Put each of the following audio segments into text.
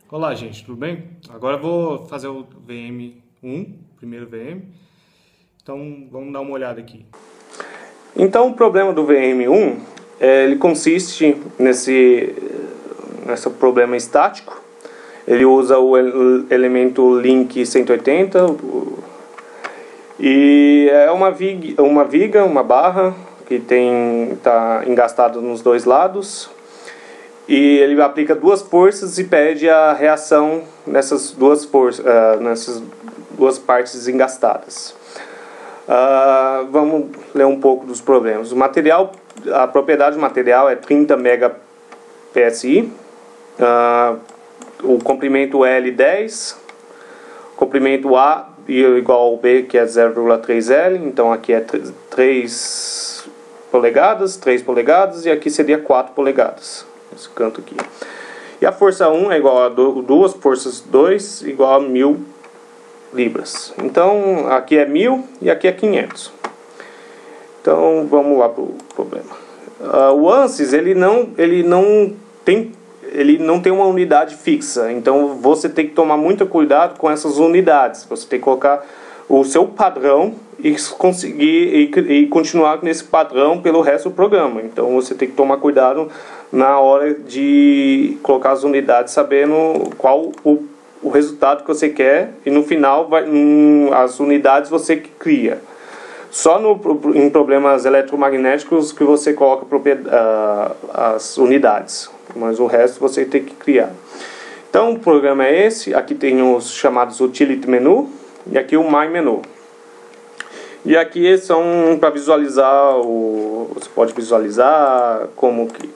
Olá, gente, tudo bem? Agora eu vou fazer o VM1, primeiro VM. Então, vamos dar uma olhada aqui. Então, o problema do VM1 ele consiste nesse problema estático. Ele usa o elemento link 180 e é uma barra que está engastada nos dois lados. E ele aplica duas forças e pede a reação nessas duas partes engastadas. Vamos ler um pouco dos problemas. A propriedade do material é 30 megapsi. O comprimento L 10, comprimento A igual ao B, que é 0,3 L. Então aqui é 3 polegadas, e aqui seria 4 polegadas. Esse canto aqui. E a força 1 é igual a duas forças 2 igual a 1000 libras. Então aqui é 1000 e aqui é 500. Então vamos lá para o problema. O ANSYS ele não tem uma unidade fixa. Então você tem que tomar muito cuidado com essas unidades. Você tem que colocar o seu padrão e continuar nesse padrão pelo resto do programa. Então você tem que tomar cuidado na hora de colocar as unidades, sabendo qual o resultado que você quer, e no final as unidades você que cria. Só em problemas eletromagnéticos que você coloca as unidades, mas o resto você tem que criar. Então o programa é esse. Aqui tem os chamados Utility Menu e aqui o My Menu. E aqui são para visualizar, você pode visualizar como que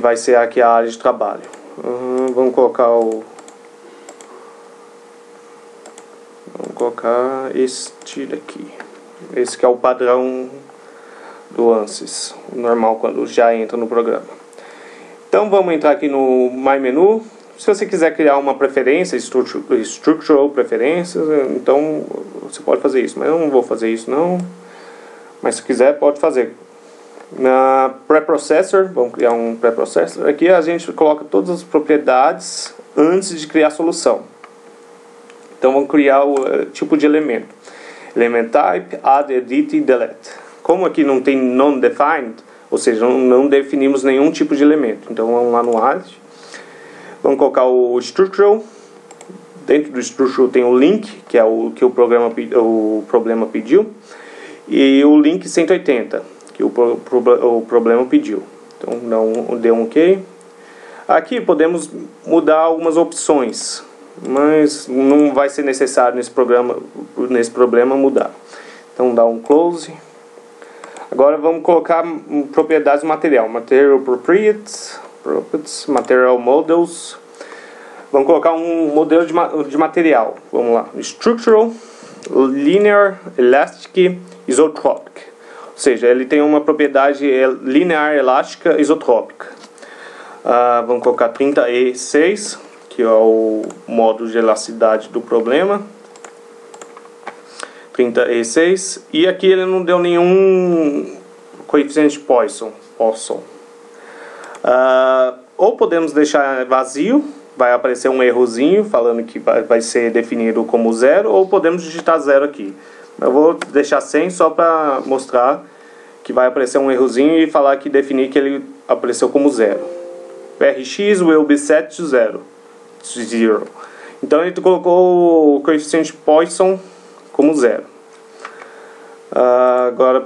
vai ser aqui a área de trabalho. Vamos colocar este daqui. Esse que é o padrão do ANSYS, normal quando já entra no programa. Então vamos entrar aqui no My Menu. Se você quiser criar uma preferência, Structural Preferências, então você pode fazer isso. Mas eu não vou fazer isso não. Mas se quiser pode fazer. Na Preprocessor, vamos criar um Preprocessor. Aqui a gente coloca todas as propriedades antes de criar a solução. Então vamos criar o tipo de elemento. Element Type, Add, Edit e Delete. Como aqui não tem Non-Defined, ou seja, não definimos nenhum tipo de elemento. Então vamos lá no Add. Vamos colocar o Structural. Dentro do Structural tem o Link, que é o que o problema pediu. E o Link 180, que o problema pediu. Então dê um OK. Aqui podemos mudar algumas opções, mas não vai ser necessário nesse problema mudar. Então dá um Close. Agora vamos colocar propriedades do material. Material Properties, Material Models. Vamos colocar um modelo de material. Vamos lá. Structural, Linear, Elastic, Isotropic. Ou seja, ele tem uma propriedade linear, elástica, isotrópica. Vamos colocar 30E6, que é o modo de elasticidade do problema. 30E6. E aqui ele não deu nenhum coeficiente Poisson. Ou podemos deixar vazio, vai aparecer um errozinho falando que vai ser definido como 0, ou podemos digitar 0 aqui. Eu vou deixar 100 só para mostrar que vai aparecer um errozinho e falar que definir que ele apareceu como 0. Rx will be set to 0. Então ele colocou o coeficiente Poisson como 0. Agora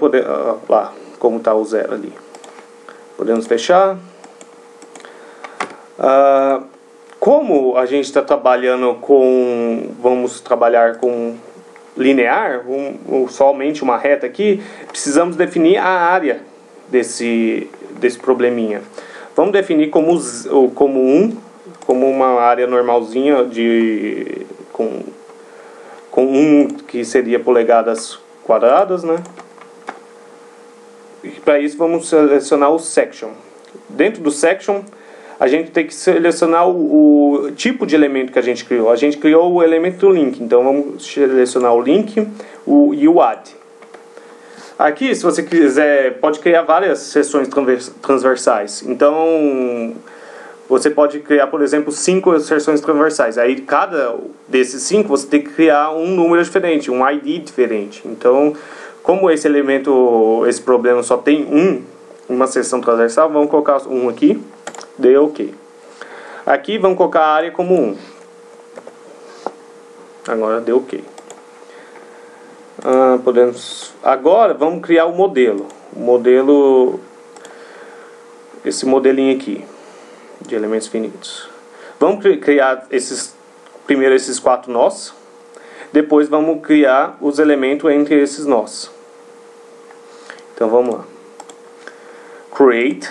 lá como está o 0 ali. Podemos fechar. Como a gente está trabalhando vamos trabalhar com linear, somente uma reta aqui, precisamos definir a área desse probleminha. Vamos definir como uma área normalzinha com 1 que seria polegadas quadradas, né? E para isso vamos selecionar o Section. Dentro do Section a gente tem que selecionar o tipo de elemento que a gente criou. A gente criou o elemento link, então vamos selecionar o link e o add. Aqui, se você quiser, pode criar várias seções transversais. Então, você pode criar, por exemplo, 5 inserções transversais. Aí, cada desses 5, você tem que criar um número diferente, um ID diferente. Então, como esse elemento, esse problema só tem uma seção transversal, vamos colocar um aqui, deu OK. Aqui, vamos colocar a área como 1. Agora, deu OK. Agora, vamos criar o modelo. Esse modelinho aqui de elementos finitos. Vamos criar primeiro esses 4 nós. Depois vamos criar os elementos entre esses nós. Então vamos lá. Create,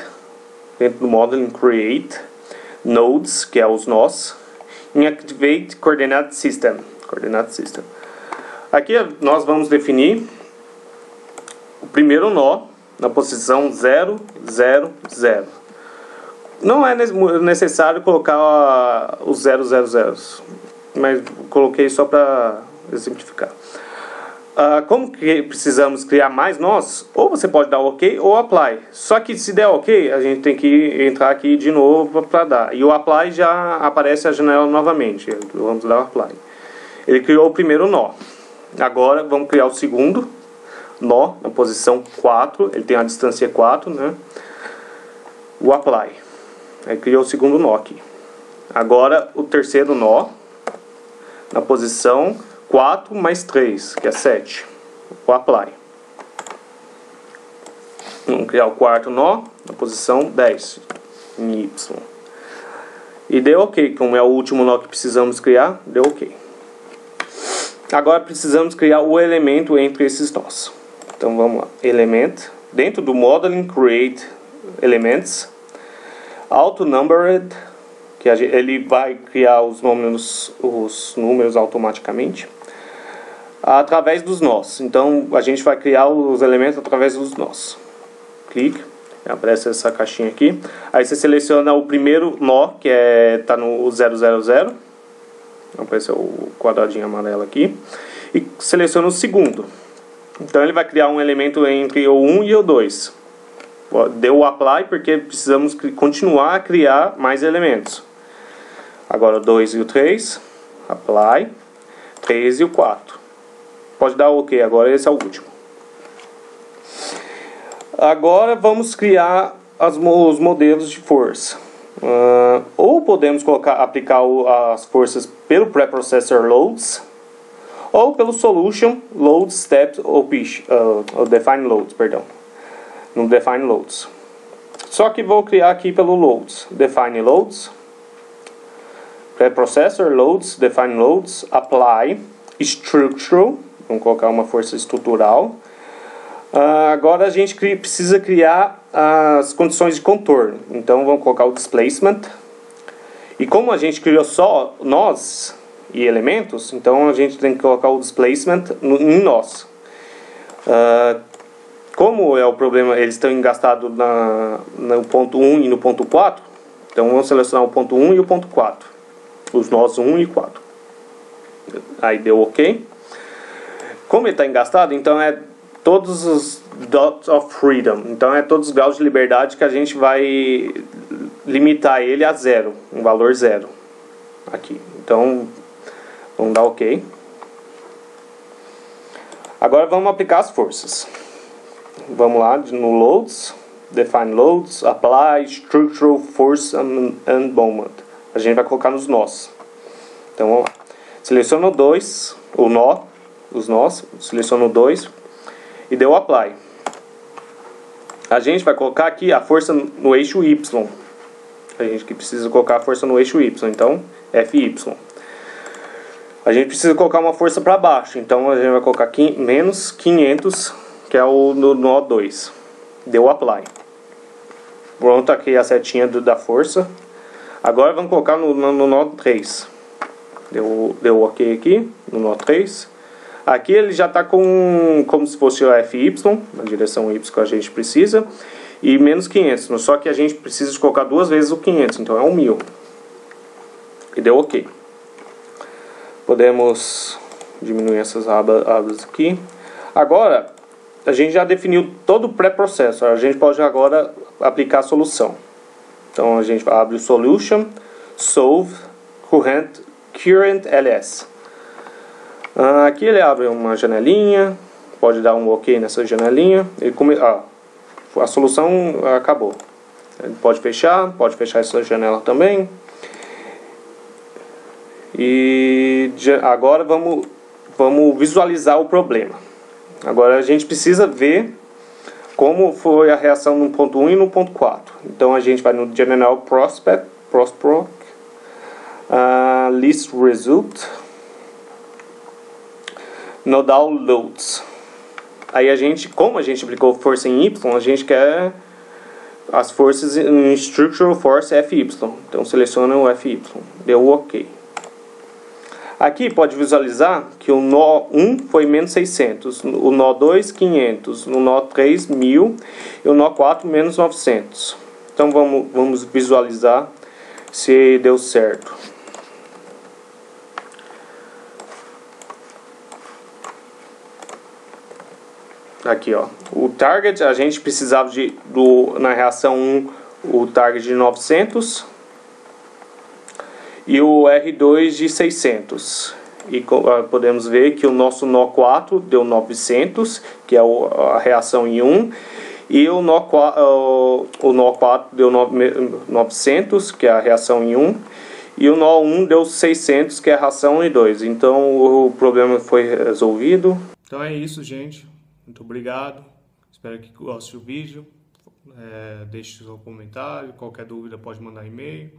dentro do modeling create nodes, que é os nós. Activate coordinate system. Aqui nós vamos definir o primeiro nó na posição 0, 0, 0. Não é necessário colocar os 0, 0, 0, mas coloquei só para exemplificar. Como que precisamos criar mais nós, ou você pode dar OK ou Apply. Só que se der OK, a gente tem que entrar aqui de novo para dar. E o Apply já aparece a janela novamente. Vamos dar o Apply. Ele criou o primeiro nó. Agora vamos criar o segundo nó na posição 4. Ele tem a distância 4, né? O Apply. Aí criou o segundo nó aqui. Agora o terceiro nó na posição 4 mais 3, que é 7. O Apply. Vamos criar o quarto nó na posição 10, em Y. E deu OK. Como é o último nó que precisamos criar, deu OK. Agora precisamos criar o elemento entre esses nós. Então vamos lá. Element. Dentro do Modeling Create Elements. Auto-Numbered. Que ele vai criar os números automaticamente. Através dos nós. Então a gente vai criar os elementos através dos nós. Clique. Aparece essa caixinha aqui. Aí você seleciona o primeiro nó, que está no 000. Apareceu o quadradinho amarelo aqui. E seleciona o segundo. Então ele vai criar um elemento entre o 1 e o 2. Deu o Apply porque precisamos continuar a criar mais elementos. Agora o 2 e o 3. Apply. 3 e o 4. Pode dar o OK. Agora esse é o último. Agora vamos criar os modelos de força. Ou podemos aplicar as forças pelo preprocessor loads, ou pelo solution load steps ou define loads, perdão, no define loads. Só que vou criar aqui pelo loads, define loads, preprocessor loads, define loads, apply structural, vamos colocar uma força estrutural. Agora a gente precisa criar as condições de contorno. Então vamos colocar o displacement. E como a gente criou só nós e elementos, então a gente tem que colocar o displacement em nós. Como é o problema, eles estão engastados no ponto 1 e no ponto 4, então vamos selecionar o ponto 1 e o ponto 4. Os nós 1 e 4. Aí deu OK. Como ele está engastado, então é todos os dots of freedom. Então é todos os graus de liberdade que a gente vai limitar ele a 0, um valor 0 aqui. Então vamos dar OK. Agora vamos aplicar as forças. Vamos lá no loads, define loads, apply structural force and moment. A gente vai colocar nos nós. Então vamos lá. Seleciona o 2, o nó, os nós, seleciona o 2 e deu apply. A gente vai colocar aqui a força no eixo Y. A gente que precisa colocar a força no eixo Y, então FY. A gente precisa colocar uma força para baixo, então a gente vai colocar menos 500, que é o no nó 2. Deu apply. Pronto, aqui a setinha da força. Agora vamos colocar no nó 3. Deu OK aqui, no nó 3. Aqui ele já está como se fosse o FY, na direção Y que a gente precisa. E menos 500, só que a gente precisa de colocar 2 vezes o 500, então é 1000. E deu OK. Podemos diminuir essas abas aqui. Agora, a gente já definiu todo o pré-processo. A gente pode agora aplicar a solução. Então a gente abre o Solution, Solve, Current LS. Aqui ele abre uma janelinha, pode dar um OK nessa janelinha. A solução acabou. Ele pode fechar essa janela também. E agora vamos visualizar o problema. Agora a gente precisa ver como foi a reação no ponto 1 e no ponto 4. Então a gente vai no General Prospect, List Result, Nodal Loads. Aí como a gente aplicou força em Y, a gente quer as forças em Structural Force FY. Então seleciona o FY, deu OK. Aqui pode visualizar que o nó 1 foi menos 600, o nó 2 500, o nó 3 1000 e o nó 4 menos 900. Então vamos visualizar se deu certo. Aqui, ó, o target a gente precisava na reação 1 o target de 900 e o R2 de 600. E podemos ver que o nosso nó 4 deu 900, que é a reação em 1, e o nó 4 deu 900, que é a reação em 1, e o nó 1 deu 600, que é a reação em 2. Então o problema foi resolvido. Então é isso, gente. Muito obrigado. Espero que goste do vídeo. Deixe seu comentário. Qualquer dúvida pode mandar e-mail.